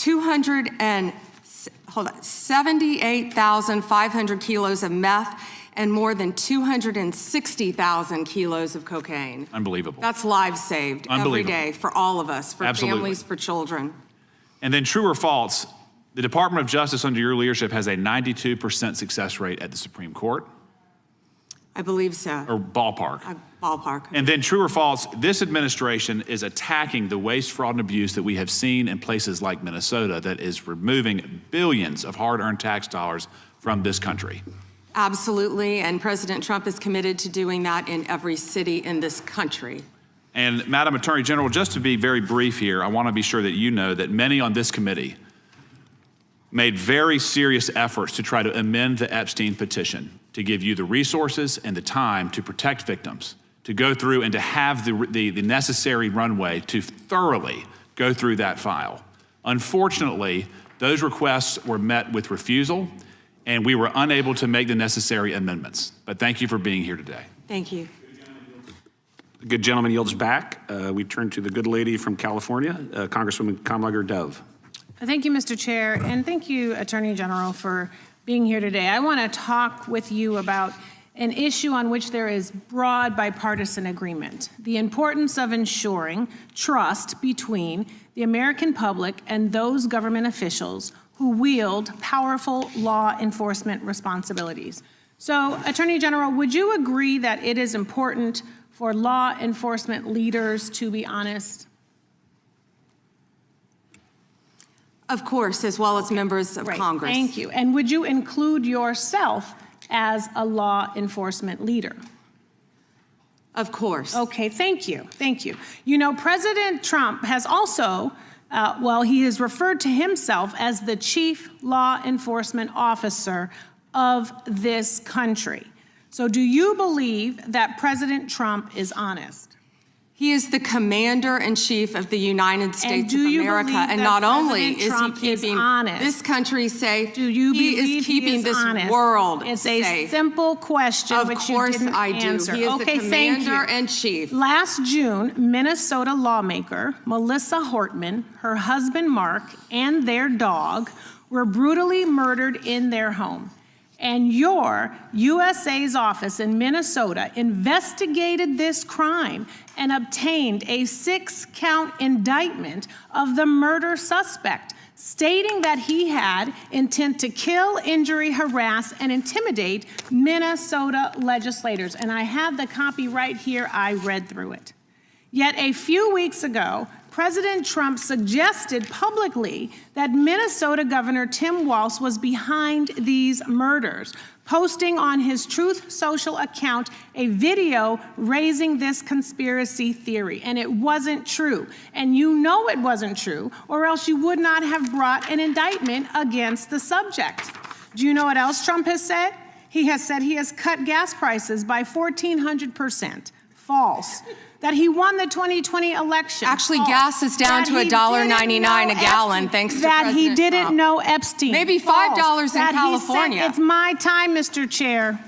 78,500 kilos of meth and more than 260,000 kilos of cocaine. Unbelievable. That's lives saved every day for all of us, for families, for children. And then true or false, the Department of Justice under your leadership has a 92% success rate at the Supreme Court? I believe so. Or ballpark? Ballpark. And then true or false, this administration is attacking the waste, fraud, and abuse that we have seen in places like Minnesota that is removing billions of hard-earned tax dollars from this country. Absolutely, and President Trump is committed to doing that in every city in this country. And Madam Attorney General, just to be very brief here, I want to be sure that you know that many on this committee made very serious efforts to try to amend the Epstein petition to give you the resources and the time to protect victims, to go through and to have the necessary runway to thoroughly go through that file. Unfortunately, those requests were met with refusal, and we were unable to make the necessary amendments. But thank you for being here today. Thank you. The good gentleman yields back. We turn to the good lady from California, Congresswoman Kamlager-Dove. Thank you, Mr. Chair, and thank you, Attorney General, for being here today. I want to talk with you about an issue on which there is broad bipartisan agreement: the importance of ensuring trust between the American public and those government officials who wield powerful law enforcement responsibilities. So, Attorney General, would you agree that it is important for law enforcement leaders to be honest? Of course, as well as members of Congress. Thank you. And would you include yourself as a law enforcement leader? Of course. Okay, thank you. Thank you. You know, President Trump has also, he has referred to himself as the chief law enforcement officer of this country. So do you believe that President Trump is honest? He is the commander-in-chief of the United States of America, and not only is he keeping this country safe, he is keeping this world safe. It's a simple question, which you didn't answer. Of course I do. He is the commander-in-chief. Last June, Minnesota lawmaker Melissa Hortman, her husband Mark, and their dog were brutally murdered in their home. And your USA's office in Minnesota investigated this crime and obtained a 6-count indictment of the murder suspect, stating that he had intent to kill, injure, harass, and intimidate Minnesota legislators. And I have the copy right here. I read through it. Yet a few weeks ago, President Trump suggested publicly that Minnesota Governor Tim Walz was behind these murders, posting on his Truth Social account a video raising this conspiracy theory. And it wasn't true. And you know it wasn't true, or else you would not have brought an indictment against the subject. Do you know what else Trump has said? He has said he has cut gas prices by 1,400%. False. That he won the 2020 election. Actually, gas is down to $1.99 a gallon, thanks to President Trump. That he didn't Trump. know Epstein. Maybe $5 in California. It's my time, Mr. Chair.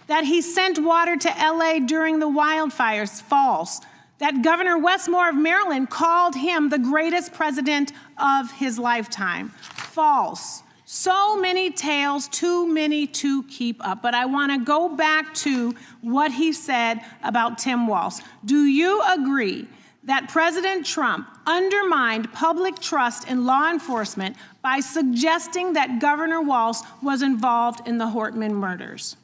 That he sent water to LA during the wildfires. False. That Governor Westmore of Maryland called him the greatest president of his lifetime. False. So many tales, too many to keep up. But I want to go back to what he said about Tim Walz. Do you agree that President Trump undermined public trust in law enforcement by suggesting that Governor Walz was involved in the Hortman murders?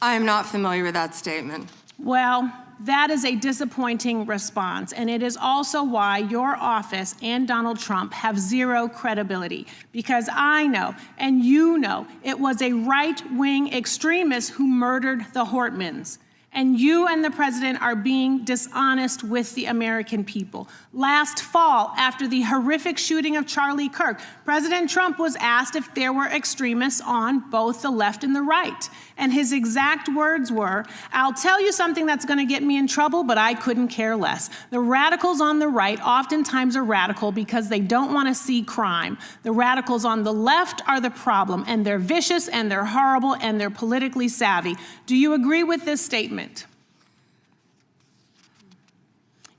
I am not familiar with that statement. Well, that is a disappointing response, and it is also why your office and Donald Trump have zero credibility, because I know, and you know, it was a right-wing extremist who murdered the Hortmans. And you and the president are being dishonest with the American people. Last fall, after the horrific shooting of Charlie Kirk, President Trump was asked if there were extremists on both the left and the right. And his exact words were, "I'll tell you something that's going to get me in trouble, but I couldn't care less. The radicals on the right oftentimes are radical because they don't want to see crime. The radicals on the left are the problem, and they're vicious, and they're horrible, and they're politically savvy." Do you agree with this statement?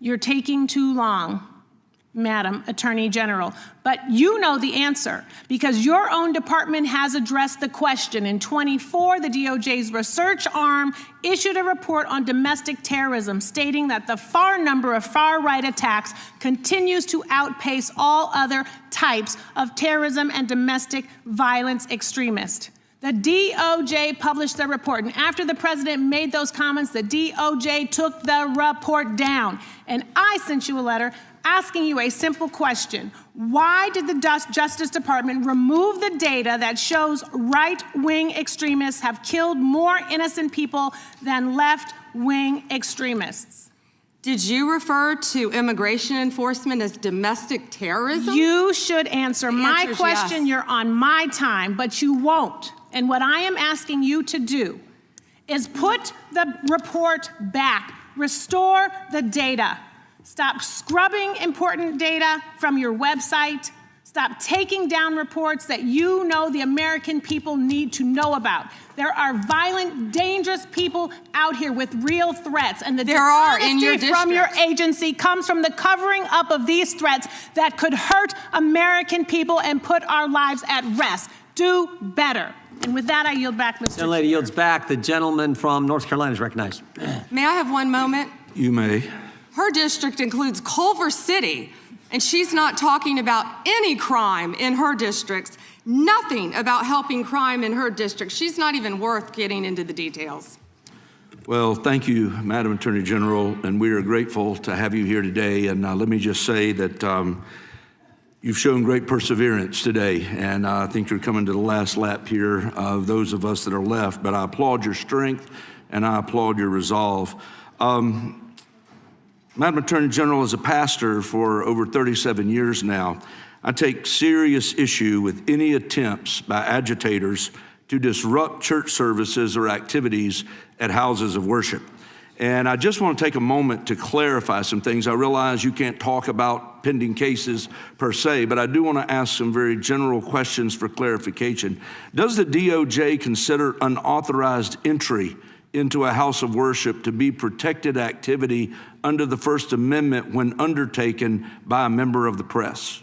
You're taking too long. Madam Attorney General, but you know the answer because your own department has addressed the question. In 24, the DOJ's research arm issued a report on domestic terrorism stating that the number of far-right attacks continues to outpace all other types of terrorism and domestic violence extremists. The DOJ published the report, and after the president made those comments, the DOJ took the report down. And I sent you a letter asking you a simple question. Why did the Justice Department remove the data that shows right-wing extremists have killed more innocent people than left-wing extremists? Did you refer to immigration enforcement as domestic terrorism? You should answer my question. Yes. You're on my time, but you won't. And what I am asking you to do is put the report back, restore the data. Stop scrubbing important data from your website. Stop taking down reports that you know the American people need to know about. There are violent, dangerous people out here with real threats, and the dishonesty from your agency comes from the covering up of these threats that could hurt American people and put our lives at risk. Do better. And with that, I yield back, Mr. Chair. The lady yields back. The gentleman from North Carolina is recognized. May I have one moment? You may. Her district includes Culver City, and she's not talking about any crime in her districts, nothing about helping crime in her district. She's not even worth getting into the details. Well, thank you, Madam Attorney General, and we are grateful to have you here today. And let me just say that you've shown great perseverance today, and I think you're coming to the last lap here of those of us that are left, but I applaud your strength and I applaud your resolve. Madam Attorney General, as a pastor for over 37 years now, I take serious issue with any attempts by agitators to disrupt church services or activities at houses of worship. And I just want to take a moment to clarify some things. I realize you can't talk about pending cases per se, but I do want to ask some very general questions for clarification. Does the DOJ consider unauthorized entry into a house of worship to be protected activity under the First Amendment when undertaken by a member of the press?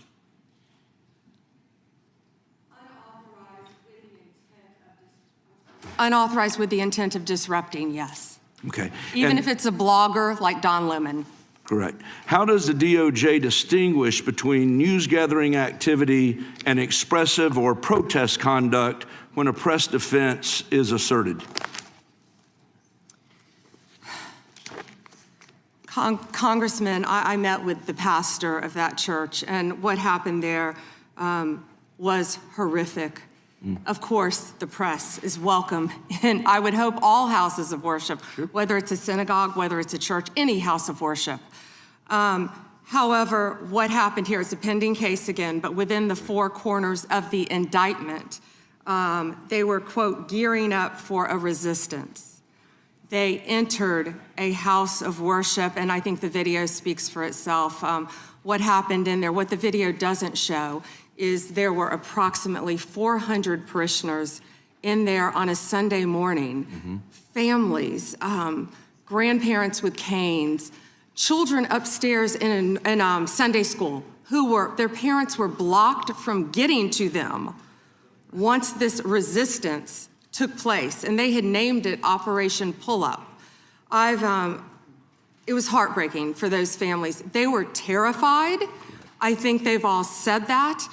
Unauthorized with the intent of disrupting, yes. Okay. Even if it's a blogger like Don Lemon. Correct. How does the DOJ distinguish between news gathering activity and expressive or protest conduct when a press defense is asserted? Congressman, I met with the pastor of that church, and what happened there was horrific. Of course, the press is welcome, and I would hope all houses of worship, whether it's a synagogue, whether it's a church, any house of worship. However, what happened here is a pending case again, but within the four corners of the indictment, they were, quote, gearing up for a resistance. They entered a house of worship, and I think the video speaks for itself. What happened in there, what the video doesn't show, is there were approximately 400 parishioners in there on a Sunday morning, families, grandparents with canes, children upstairs in Sunday school their parents were blocked from getting to them once this resistance took place, and they had named it Operation Pull-Up. It was heartbreaking for those families. They were terrified. I think they've all said that,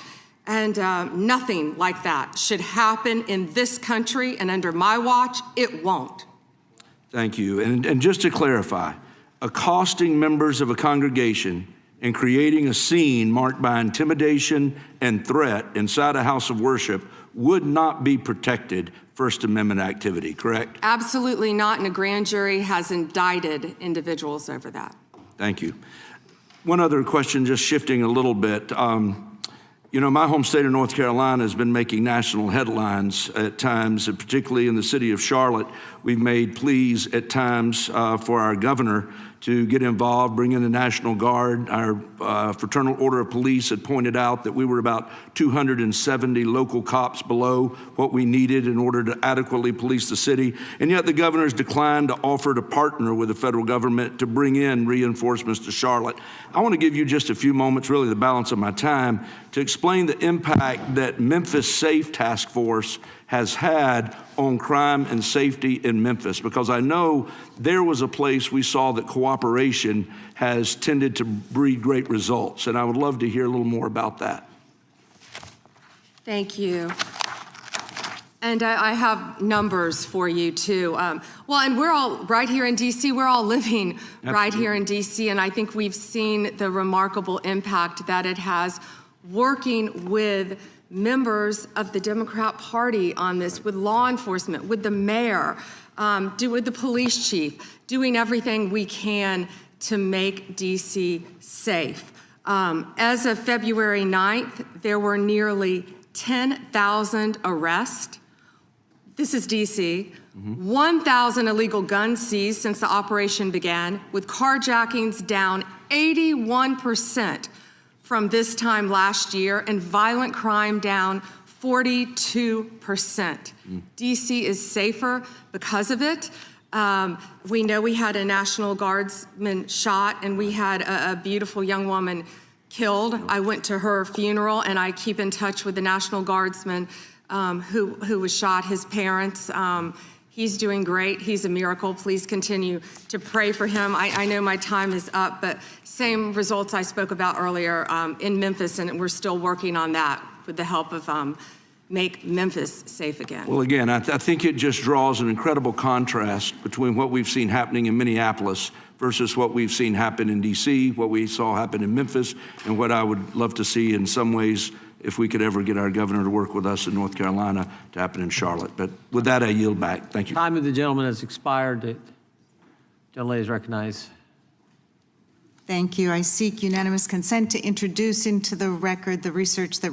and nothing like that should happen in this country, and under my watch, it won't. Thank you. And just to clarify, accosting members of a congregation and creating a scene marked by intimidation and threat inside a house of worship would not be protected First Amendment activity, correct? Absolutely not, and a grand jury has indicted individuals over that. Thank you. One other question, just shifting a little bit. You know, my home state of North Carolina has been making national headlines at times, particularly in the city of Charlotte. We've made pleas at times for our governor to get involved, bring in the National Guard. Our Fraternal Order of Police had pointed out that we were about 270 local cops below what we needed in order to adequately police the city. And yet the governor's declined to offer to partner with the federal government to bring in reinforcements to Charlotte. I want to give you just a few moments, really the balance of my time, to explain the impact that Memphis Safe Task Force has had on crime and safety in Memphis, because I know there was a place we saw that cooperation has tended to breed great results, and I would love to hear a little more about that. Thank you. And I have numbers for you too. Well, and we're all right here in DC, we're all living right here in DC, and I think we've seen the remarkable impact that it has working with members of the Democrat Party on this, with law enforcement, with the mayor, with the police chief, doing everything we can to make DC safe. As of February 9th, there were nearly 10,000 arrests. This is DC. 1,000 illegal guns seized since the operation began, with carjackings down 81% from this time last year, and violent crime down 42%. DC is safer because of it. We know we had a National Guardsman shot, and we had a beautiful young woman killed. I went to her funeral, and I keep in touch with the National Guardsman who was shot, his parents. He's doing great. He's a miracle. Please continue to pray for him. I know my time is up, but same results I spoke about earlier in Memphis, and we're still working on that with the help of Make Memphis Safe Again. Well, again, I think it just draws an incredible contrast between what we've seen happening in Minneapolis versus what we've seen happen in DC, what we saw happen in Memphis, and what I would love to see in some ways, if we could ever get our governor to work with us in North Carolina, to happen in Charlotte. But with that, I yield back. Thank you. Time of the gentleman has expired. The gentlelady is recognized. Thank you. I seek unanimous consent to introduce into the record the research that